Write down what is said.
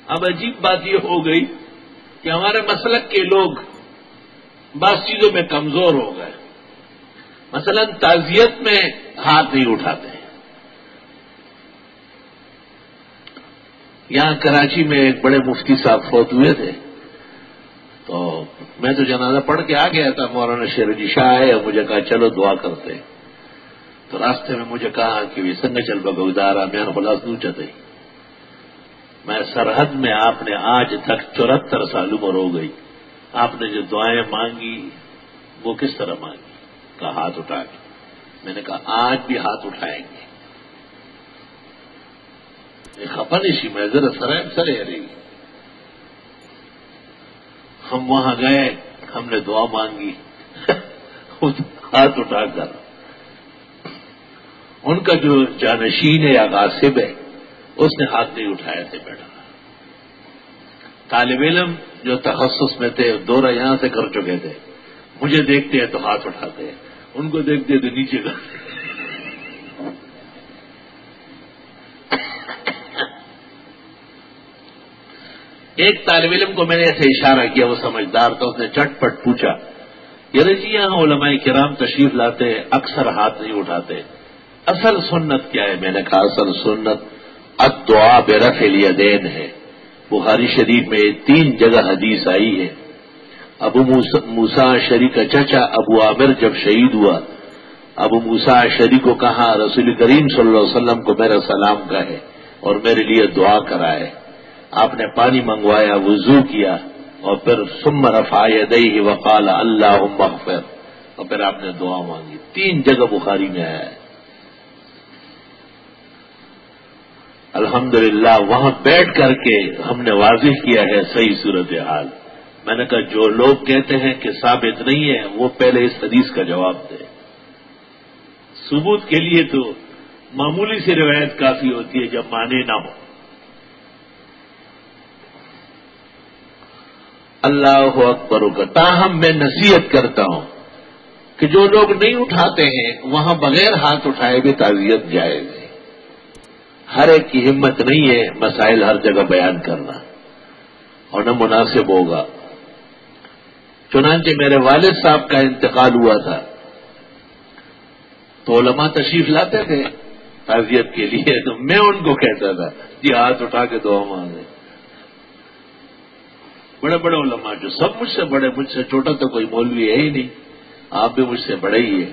اب عجیب بات یہ ہو گئی کہ ہمارے مسلک کے لوگ بعض چیزوں میں کمزور ہو گئے. مثلا تعزیت میں ہاتھ نہیں اٹھاتے. یہاں کراچی میں ایک بڑے مفتی صاحب فوت ہوئے تھے، تو میں تو جنازہ پڑھ کے آ گیا تھا. مولانا شیر علی شاہ آئے اور مجھے کہا چلو دعا کرتے. تو راستے میں مجھے کہا کہ وہ سنگ چل بگا ادارا میں خلاص نہیں چاہتے. میں سرحد میں آپ نے آج تک 74 سال عمر ہو گئی، آپ نے جو دعائیں مانگی وہ کس طرح مانگی؟ کہا ہاتھ اٹھا کے. میں نے کہا آج بھی ہاتھ اٹھائیں گے. خپنشی میں ذرا سرائم سرے رہی. ہم وہاں گئے، ہم نے دعا مانگی ہاتھ اٹھا کر. ان کا جو جانشین ہے یا غاصب ہے اس نے ہاتھ نہیں اٹھائے تھے بیٹھا. طالب علم جو تخصص میں تھے دورہ یہاں سے کر چکے تھے، مجھے دیکھتے ہیں تو ہاتھ اٹھاتے ہیں، ان کو دیکھتے ہیں تو نیچے کرتے. ایک طالب علم کو میں نے ایسے اشارہ کیا، وہ سمجھدار تھا، اس نے چٹ پٹ پوچھا یار جی یہاں علماء کرام تشریف لاتے ہیں اکثر ہاتھ نہیں اٹھاتے، اصل سنت کیا ہے؟ میں نے کہا اصل سنت الدعاء برفع الیدین ہے. بخاری شریف میں 3 جگہ حدیث آئی ہے. ابو موسیٰ اشعری کا چچا ابو عامر جب شہید ہوا، ابو موسیٰ اشعری کو کہا رسول کریم صلی اللہ علیہ وسلم کو میرا سلام کہے اور میرے لیے دعا کرائے. آپ نے پانی منگوایا، وضو کیا، اور پھر ثم رفع یدیہ وقال اللہم اغفر، اور پھر آپ نے دعا مانگی. 3 جگہ بخاری میں آیا ہے. الحمدللہ وہاں بیٹھ کر کے ہم نے واضح کیا ہے صحیح صورتحال. میں نے کہا جو لوگ کہتے ہیں کہ ثابت نہیں ہے وہ پہلے اس حدیث کا جواب دے. ثبوت کے لیے تو معمولی سی روایت کافی ہوتی ہے جب مانے نہ ہو. اللہ اکبر کا. تاہم میں نصیحت کرتا ہوں کہ جو لوگ نہیں اٹھاتے ہیں وہاں بغیر ہاتھ اٹھائے بھی تعزیت جائز ہے. ہر ایک کی ہمت نہیں ہے مسائل ہر جگہ بیان کرنا، اور نہ مناسب ہوگا. چنانچہ میرے والد صاحب کا انتقال ہوا تھا تو علماء تشریف لاتے تھے تعزیت کے لیے، تو میں ان کو کہتا تھا جی ہاتھ اٹھا کے دعا مانگے. بڑے بڑے علماء جو سب مجھ سے بڑے، مجھ سے چھوٹا تو کوئی مولوی ہے ہی نہیں، آپ بھی مجھ سے بڑے ہی ہیں.